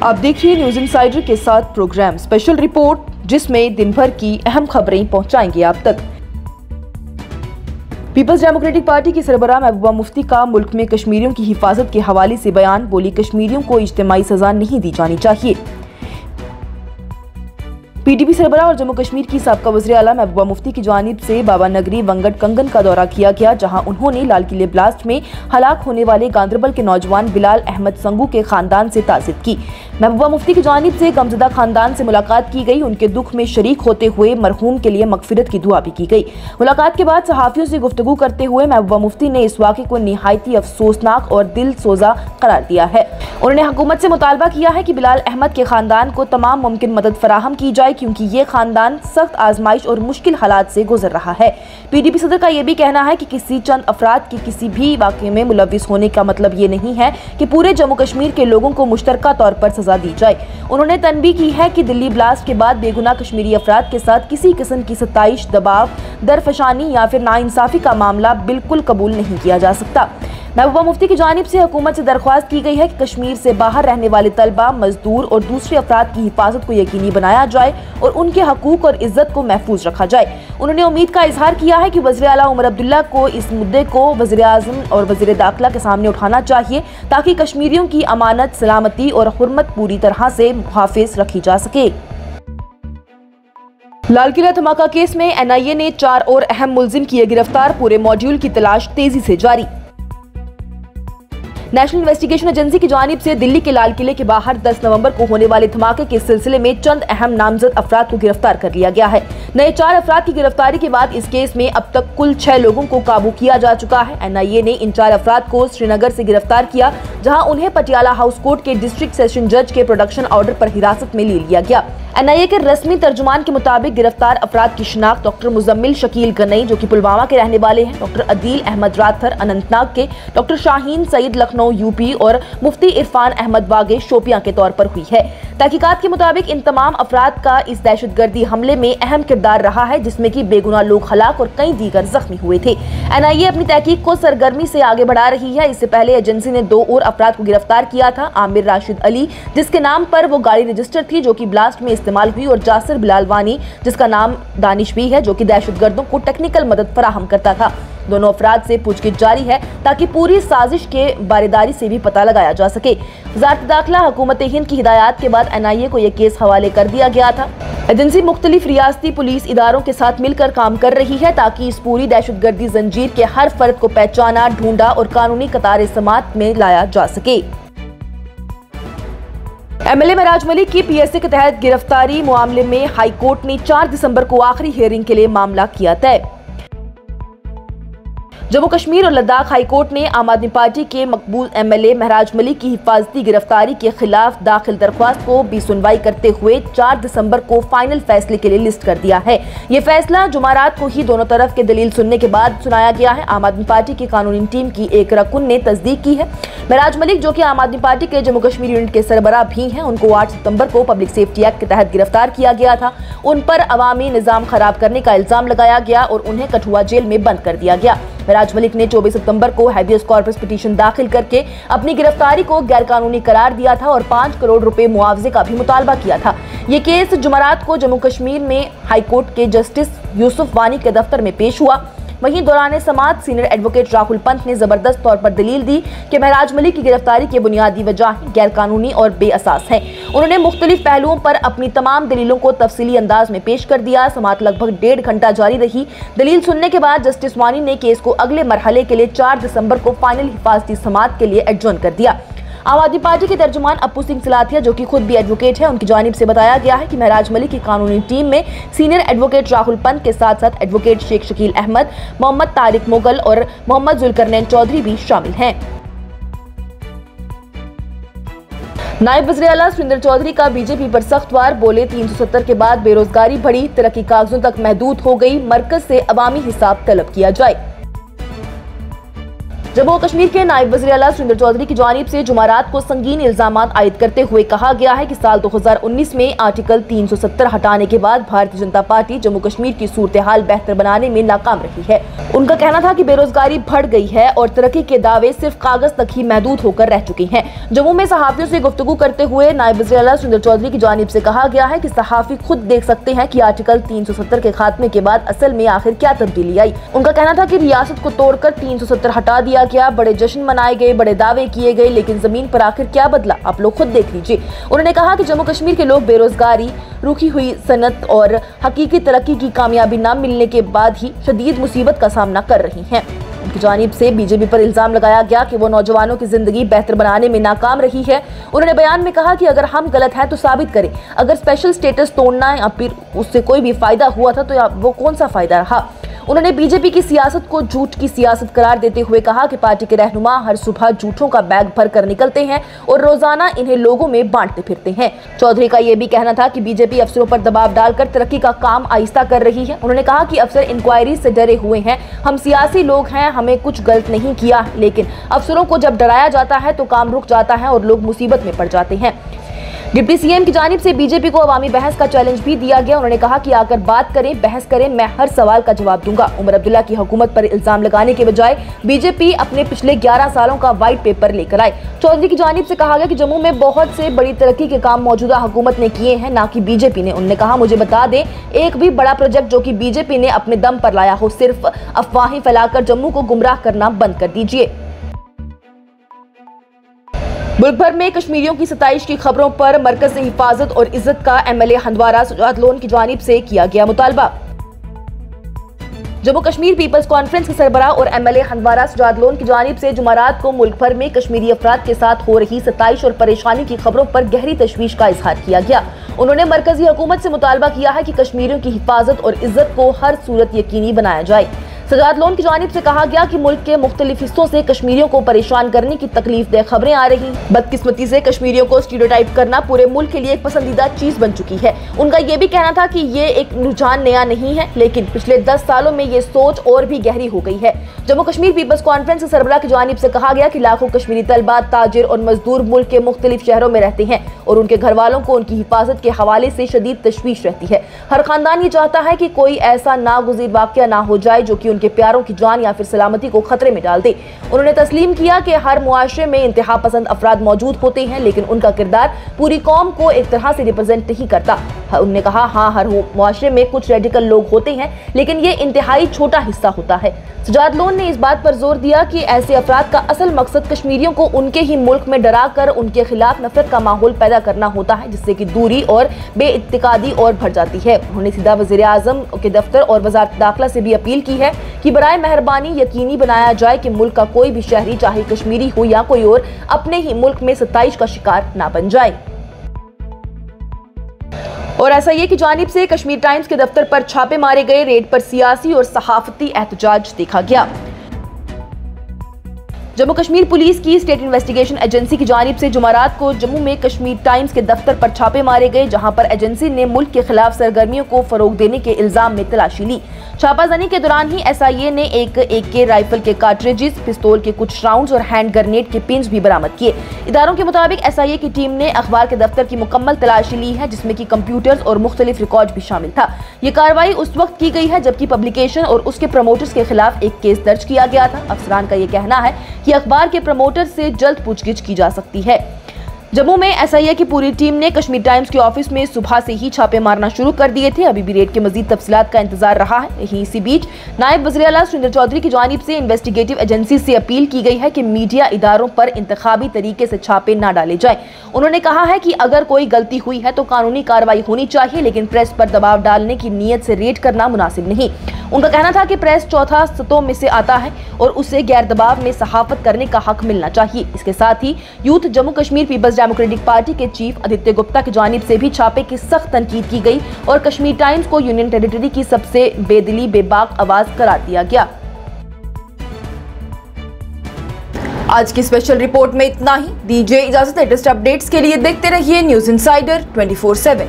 आप देखिए news insider के साथ प्रोग्राम स्पेशल रिपोर्ट, जिसमें दिन भर की अहम खबरें पहुंचाएंगे आप तक। पीपल्स डेमोक्रेटिक पार्टी की सरबराह महबूबा मुफ्ती का मुल्क में कश्मीरियों की हिफाजत के हवाले से बयान। बोली, कश्मीरियों को इज्तिमाई सजा नहीं दी जानी चाहिए। पीडीपी सरबराह और जम्मू कश्मीर की साबका वज़ीर आला महबूबा मुफ्ती की जानिब से बाबा नगरी वंगट कंगन का दौरा किया गया, जहां उन्होंने लाल किले ब्लास्ट में हलाक होने वाले गांदरबल के नौजवान बिलाल अहमद संगू के खानदान से ताज़ियत की। महबूबा मुफ्ती की जानिब से गमज़दा खानदान से मुलाकात की गई। उनके दुख में शरीक होते हुए मरहूम के लिए मगफिरत की दुआ भी की गई। मुलाकात के बाद सहाफ़ियों से गुफ्तगू करते हुए महबूबा मुफ्ती ने इस वाक़े को निहायती अफसोसनाक और दिल सोजा करार दिया है। उन्होंने हुकूमत से मुतालबा किया है कि बिलाल अहमद के खानदान को तमाम मुमकिन मदद फराहम की जाए, क्योंकि ये खानदान सख्त आजमाइश और मुश्किल हालात से गुजर रहा है। पीडीपी सदर का यह भी कहना है कि किसी चंद अफराद के किसी भी वाक़े में मुलव्विस होने का मतलब ये नहीं है कि पूरे जम्मू कश्मीर के लोगों को मुश्तरका तौर पर सजा दी जाए। उन्होंने तनबीह की है कि दिल्ली ब्लास्ट के बाद बेगुनाह कश्मीरी अफराद के साथ किसी किस्म की सताइश, दबाव, दरफशानी या फिर नाइंसाफी का मामला बिल्कुल कबूल नहीं किया जा सकता। महबूबा मुफ्ती की जानिब से हुकूमत से दरख्वास्त की गई है कि कश्मीर से बाहर रहने वाले तलबा, मजदूर और दूसरे अफराद की हिफाजत को यकीनी बनाया जाए और उनके हकूक और इज्जत को महफूज रखा जाए। उन्होंने उम्मीद का इजहार किया है कि वज़ीर आला उमर अब्दुल्ला को इस मुद्दे को वज़ीर आज़म और वज़ीर दाखिला के सामने उठाना चाहिए, ताकि कश्मीरियों की अमानत, सलामती और हुर्मत पूरी तरह से मुहाफ़िज रखी जा सके। लाल किला धमाका केस में NIA ने 4 और अहम मुलजिम किए गिरफ्तार। पूरे मॉड्यूल की तलाश तेजी से जारी। नेशनल इन्वेस्टिगेशन एजेंसी की जानिब से दिल्ली के लाल किले के बाहर 10 नवंबर को होने वाले धमाके के सिलसिले में चंद अहम नामजद अफराद को गिरफ्तार कर लिया गया है। नए 4 अफराद की गिरफ्तारी के बाद इस केस में अब तक कुल 6 लोगों को काबू किया जा चुका है। NIA ने इन 4 अफराद को श्रीनगर से गिरफ्तार किया, जहां उन्हें पटियाला हाउस कोर्ट के डिस्ट्रिक्ट सेशन जज के प्रोडक्शन ऑर्डर पर हिरासत में ले लिया गया। NIA के रस्मी तर्जुमान के मुताबिक गिरफ्तार अफराद की शिनाख्त डॉक्टर मुजम्मिल शकील गनई, जो कि पुलवामा के रहने वाले हैं, डॉक्टर अदील अहमद राथर अनंतनाग के, डॉक्टर शाहीन सईद लखनऊ UP और मुफ्ती इरफान अहमद बागे शोपियां के तौर पर हुई है। तहकीकात के मुताबिक इन तमाम अफराद का इस दहशतगर्दी हमले में अहम किरदार रहा है, जिसमें कि बेगुनाह लोग हलाक और कई दीगर जख्मी हुए थे। NIA अपनी तहकीक को सरगर्मी से आगे बढ़ा रही है। इससे पहले एजेंसी ने 2 और अफराद को गिरफ्तार किया था। आमिर राशिद अली, जिसके नाम पर वो गाड़ी रजिस्टर थी जो कि ब्लास्ट में इस्तेमाल हुई, और जासिर बिलाल वानी, जिसका नाम दानिश भी है, जो कि दहशतगर्दों को टेक्निकल मदद फराहम करता था। दोनों अफराद से पूछगिछ जारी है, ताकि पूरी साजिश के बारीदारी से भी पता लगाया जा सके। वज़ारत दाखिला हुकूमत हिंद की हिदायत के बाद NIA को यह केस हवाले कर दिया गया था। एजेंसी मुख्तलिफ रियासती पुलिस इदारों के साथ मिलकर काम कर रही है, ताकि इस पूरी दहशतगर्दी जंजीर के हर फर्द को पहचाना, ढूंढा और कानूनी कतार समात में लाया जा सके। MLA महराज मलिक की PSA के तहत गिरफ्तारी मामले में हाई कोर्ट ने 4 दिसंबर को आखिरी हियरिंग के लिए मामला किया तय। जम्मू कश्मीर और लद्दाख हाई कोर्ट ने आम आदमी पार्टी के मकबूल MLA महराज मलिक की हिफाजती गिरफ्तारी के खिलाफ दाखिल दरख्वास्त को भी सुनवाई करते हुए 4 दिसंबर को फाइनल फैसले के लिए लिस्ट कर दिया है। ये फैसला जुमारात को ही दोनों तरफ के दलील सुनने के बाद सुनाया गया है। आम आदमी पार्टी की कानूनी टीम की एक रकुन ने तस्दीक की है। महराज मलिक, जो कि आम आदमी पार्टी के जम्मू कश्मीर यूनिट के सरबराह भी हैं, उनको 8 सितंबर को पब्लिक सेफ्टी एक्ट के तहत गिरफ्तार किया गया था। उन पर अवामी निजाम खराब करने का इल्जाम लगाया गया और उन्हें कठुआ जेल में बंद कर दिया गया। महराज मलिक ने 24 सितंबर को हैबियस कॉर्पस पिटीशन दाखिल करके अपनी गिरफ्तारी को गैरकानूनी करार दिया था और 5 करोड़ रुपए मुआवजे का भी मुतालबा किया था। ये केस जुमेरात को जम्मू कश्मीर में हाई कोर्ट के जस्टिस यूसुफ वानी के दफ्तर में पेश हुआ। वहीं दौरान समाअत सीनियर एडवोकेट राहुल पंत ने जबरदस्त तौर पर दलील दी कि महराज मलिक की गिरफ्तारी की बुनियादी वजह गैरकानूनी और बेअसास है। उन्होंने मुख्तलिफ पहलुओं पर अपनी तमाम दलीलों को तफसीली अंदाज में पेश कर दिया। समाअत लगभग 1.5 घंटा जारी रही। दलील सुनने के बाद जस्टिस वानी ने केस को अगले मरहले के लिए 4 दिसंबर को फाइनल हिफाजती समाअत के लिए एडजर्न कर दिया। आम आदमी पार्टी के तर्जुमान अप्पू सिंह सलाथिया, जो कि खुद भी एडवोकेट है, उनकी जानिब से बताया गया है कि महराज मलिक की कानूनी टीम में सीनियर एडवोकेट राहुल पंत के साथ साथ एडवोकेट शेख शकील अहमद, मोहम्मद तारिक मुगल और मोहम्मद जुल्करनैन चौधरी भी शामिल हैं। नायब वज़ीर आला सुरेंद्र चौधरी का बीजेपी पर सख्त वार। बोले, 370 के बाद बेरोजगारी बढ़ी, तरक्की कागजों तक महदूद हो गई, मरकज से अवामी हिसाब तलब किया जाए। जम्मू कश्मीर के नायब वज़ीर आला सुरेंद्र चौधरी की जानिब से जुमारात को संगीन इल्जामात आयद करते हुए कहा गया है कि साल 2019 में आर्टिकल 370 हटाने के बाद भारतीय जनता पार्टी जम्मू कश्मीर की सूरत हाल बेहतर बनाने में नाकाम रही है। उनका कहना था कि बेरोजगारी बढ़ गई है और तरक्की के दावे सिर्फ कागज तक ही महदूद होकर रह चुके हैं। जम्मू में सहाफियों से गुफ्तगू करते हुए नायब वज़ीर आला सुरेंद्र चौधरी की जानिब से कहा गया है कि सहाफी खुद देख सकते हैं कि आर्टिकल 370 के खात्मे के बाद असल में आखिर क्या तब्दीली आई। उनका कहना था कि रियासत को तोड़कर 370 हटा दिया गया, बड़े जश्न मनाए गए, बड़े दावे किए गए, लेकिन जमीन पर आखिर क्या बदला आप लोग खुद देख लीजिए। उन्होंने कहा कि जम्मू कश्मीर के लोग बेरोजगारी, रुकी हुई सनत और हकीकी तरक्की की कामयाबी न मिलने के बाद ही शदीद मुसीबत का सामना कर रही हैं। उनकी जानिब से बीजेपी पर इल्जाम लगाया गया कि वो नौजवानों की जिंदगी बेहतर बनाने में नाकाम रही है। उन्होंने बयान में कहा कि अगर हम गलत हैं तो साबित करें, अगर स्पेशल स्टेटस तोड़ना या फिर उससे कोई भी फायदा हुआ था तो वो कौन सा फायदा रहा। उन्होंने बीजेपी की सियासत को झूठ की सियासत करार देते हुए कहा कि पार्टी के रहनुमा हर सुबह झूठों का बैग भर कर निकलते हैं और रोजाना इन्हें लोगों में बांटते फिरते हैं। चौधरी का यह भी कहना था कि बीजेपी अफसरों पर दबाव डालकर तरक्की का काम आहिस्ता कर रही है। उन्होंने कहा कि अफसर इंक्वायरी से डरे हुए हैं, हम सियासी लोग हैं, हमें कुछ गलत नहीं किया, लेकिन अफसरों को जब डराया जाता है तो काम रुक जाता है और लोग मुसीबत में पड़ जाते हैं। डिप्टी सीएम की जानिब से बीजेपी को अवामी बहस का चैलेंज भी दिया गया। उन्होंने कहा कि आकर बात करें, बहस करें, मैं हर सवाल का जवाब दूंगा। उमर अब्दुल्ला की हुकूमत पर इल्जाम लगाने के बजाय बीजेपी अपने पिछले 11 सालों का व्हाइट पेपर लेकर आए। चौधरी की जानिब से कहा गया कि जम्मू में बहुत से बड़ी तरक्की के काम मौजूदा हुकूमत ने किए हैं, ना कि बीजेपी ने। उन्होंने कहा, मुझे बता दें, एक भी बड़ा प्रोजेक्ट जो कि बीजेपी ने अपने दम पर लाया हो, सिर्फ अफवाहें फैलाकर जम्मू को गुमराह करना बंद कर दीजिए। मुल्क भर में कश्मीरियों की सताइश की खबरों पर मरकज से हिफाजत और इज्जत का एमएलए हंदवारा सुजात लोन की जानिब से किया गया मुतालबा। जम्मू कश्मीर पीपल्स कॉन्फ्रेंस के सरबराह और एमएलए हंदवारा सुजात लोन की जानिब से जुमारात को मुल्क भर में कश्मीरी अफराद के साथ हो रही सताइश और परेशानी की खबरों पर गहरी तशवीश का इजहार किया गया। उन्होंने मरकजी हुकूमत से मुतालबा किया है कि कश्मीरियों की हिफाजत और इज्जत को हर सूरत यकीनी बनाया जाए। सजाद लोन की जानिब से कहा गया कि मुल्क के मुख्तलिफ हिस्सों से कश्मीरियों को परेशान करने की तकलीफदेह खबरें आ रही। बदकिस्मती से कश्मीरियों को स्टीरियोटाइप करना पूरे मुल्क के लिए एक पसंदीदा चीज बन चुकी है। उनका ये भी कहना था कि ये एक रुझान नया नहीं है, लेकिन पिछले 10 सालों में ये सोच और भी गहरी हो गई है। जम्मू कश्मीर पीपल्स कॉन्फ्रेंस के सरबराह की जानिब से कहा गया कि लाखों कश्मीरी तलबा, ताजिर और मजदूर मुल्क के मुख्तलिफ शहरों में रहते हैं और उनके घर वालों को उनकी हिफाजत के हवाले से शदीद तशवीश रहती है। हर खानदान ये चाहता है कि कोई ऐसा नागुज़ीर वाक़या ना हो जाए जो कि उनके प्यारों की जान या फिर सलामती को खतरे में डाल दे। उन्होंने तस्लीम किया कि हर मुआशरे में इंतहा पसंद अफराद मौजूद होते हैं, लेकिन उनका किरदार पूरी कौम को एक तरह से रिप्रेजेंट नहीं करता। उन्होंने कहा, हाँ, हर मुआशरे में कुछ रेडिकल लोग होते हैं, लेकिन ये इंतहाई छोटा हिस्सा होता है। सजाद लोन ने इस बात पर जोर दिया कि ऐसे अफराद का असल मकसद कश्मीरियों को उनके ही मुल्क में डरा कर उनके खिलाफ नफरत का माहौल पैदा करना होता है, जिससे कि दूरी और बेइत्तेकादी और बढ़ जाती है। उन्होंने सीधा वज़ीर आज़म के दफ्तर और वज़ारत दाखिला से भी अपील की है कि बराए मेहरबानी यकीनी बनाया जाए कि मुल्क का कोई भी शहरी, चाहे कश्मीरी हो या कोई और, अपने ही मुल्क में सताइश का शिकार ना बन जाए। और एसआईए की जानिब से कश्मीर टाइम्स के दफ्तर पर छापे मारे गए, रेड पर सियासी और सहाफती एहतजाज देखा गया। जम्मू कश्मीर पुलिस की स्टेट इन्वेस्टिगेशन एजेंसी की जानिब से जुमारात को जम्मू में कश्मीर टाइम्स के दफ्तर पर छापे मारे गए, जहां पर एजेंसी ने मुल्क के खिलाफ सरगर्मियों को फरोग देने के इल्जाम में तलाशी ली। छापाजनी के दौरान ही एसआईए ने एक AK राइफल के कार्ट्रिजेस, पिस्तौल के कुछ राउंड्स और हैंड ग्रेनेड के पिंस भी बरामद किए। इदारों के मुताबिक एसआईए की टीम ने अखबार के दफ्तर की मुकम्मल तलाशी ली है, जिसमें की कंप्यूटर्स और मुख्तलिफ रिकॉर्ड भी शामिल था। ये कार्रवाई उस वक्त की गई है जबकि पब्लिकेशन और उसके प्रमोटर्स के खिलाफ एक केस दर्ज किया गया था। अफसरान का ये कहना है कि अखबार के प्रमोटर से जल्द पूछगिछ की जा सकती है। जम्मू में एसआईए की पूरी टीम ने कश्मीर टाइम्स के ऑफिस में सुबह से ही छापे मारना शुरू कर दिए थे। अभी भी रेड के मजीद तफसीलात का इंतजार रहा है। इसी बीच नायब वज़ीर आला सुरेंद्र चौधरी की जानिब से इन्वेस्टिगेटिव एजेंसी से अपील की गई है कि मीडिया इदारों पर इंतखाबी तरीके से छापे न डाले जाए। उन्होंने कहा है कि अगर कोई गलती हुई है तो कानूनी कार्रवाई होनी चाहिए, लेकिन प्रेस पर दबाव डालने की नीयत से रेड करना मुनासिब नहीं। उनका कहना था कि प्रेस चौथा सतों में से आता है और उसे गैर दबाव में सहाफत करने का हक मिलना चाहिए। इसके साथ ही youth Jammu Kashmir people's democratic party के चीफ आदित्य गुप्ता की जानिब से भी छापे की सख्त तनकीद की गई और कश्मीर टाइम्स को यूनियन टेरिटरी की सबसे बेदिली बेबाक आवाज करार दिया गया। आज की स्पेशल रिपोर्ट में इतना ही। दीजिए इजाजत। लेटेस्ट अपडेट्स के लिए देखते रहिए न्यूज़ इनसाइडर 24/7।